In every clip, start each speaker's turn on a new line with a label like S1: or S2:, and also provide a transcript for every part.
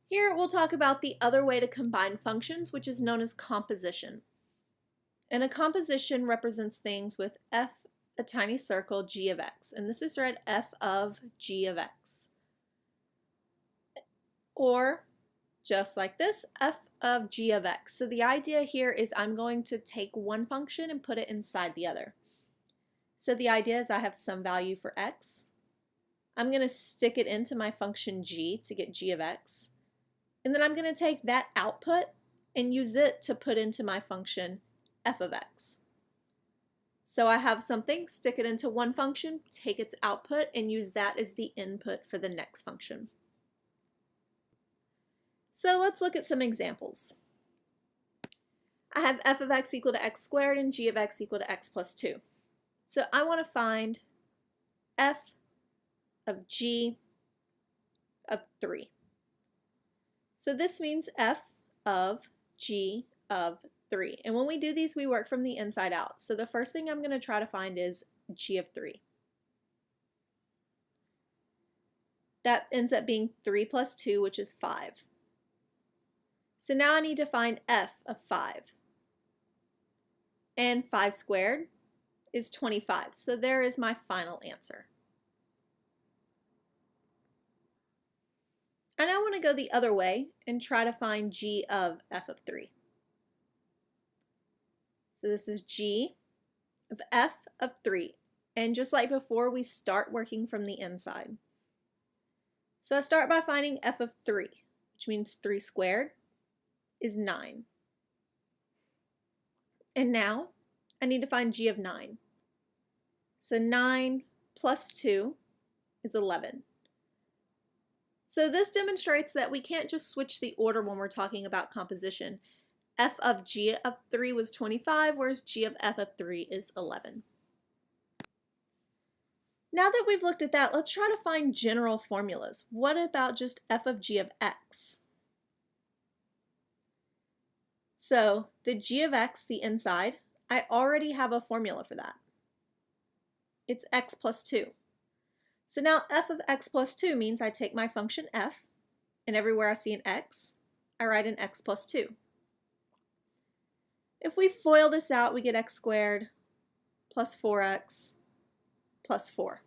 S1: Here we'll talk about the other way to combine functions, which is known as composition. And a composition represents things with f, a tiny circle, g of x. And this is read f of g of x. Or, just like this, f of g of x. So the idea here is I'm going to take one function and put it inside the other. So the idea is I have some value for x. I'm going to stick it into my function g to get g of x. And then I'm going to take that output and use it to put into my function f of x. So I have something, stick it into one function, take its output, and use that as the input for the next function. So let's look at some examples. I have f of x equal to x squared and g of x equal to x plus 2. So I want to find f of g of 3. So this means f of g of 3. And when we do these, we work from the inside out. So the first thing I'm going to try to find is g of 3. That ends up being 3 plus 2, which is 5. So now I need to find f of 5. And 5 squared is 25. So there is my final answer. I now want to go the other way and try to find g of f of 3. So this is g of f of 3. And just like before, we start working from the inside. So I start by finding f of 3, which means 3 squared is 9. And now I need to find g of 9. So 9 plus 2 is 11. So this demonstrates that we can't just switch the order when we're talking about composition. F of g of 3 was 25, whereas g of f of 3 is 11. Now that we've looked at that, let's try to find general formulas. What about just f of g of x? So the g of x, the inside, I already have a formula for that. It's x plus 2. So now f of x plus 2 means I take my function f, and everywhere I see an x, I write an x plus 2. If we FOIL this out, we get x squared plus 4x plus 4.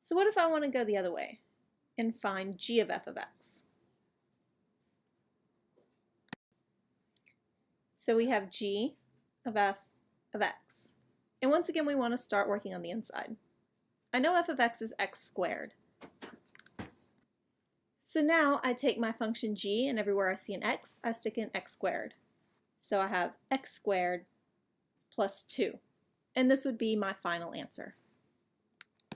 S1: So what if I want to go the other way and find g of f of x? So we have g of f of x. And once again, we want to start working on the inside. I know f of x is x squared. So now I take my function g, and everywhere I see an x, I stick in x squared. So I have x squared plus 2. And this would be my final answer.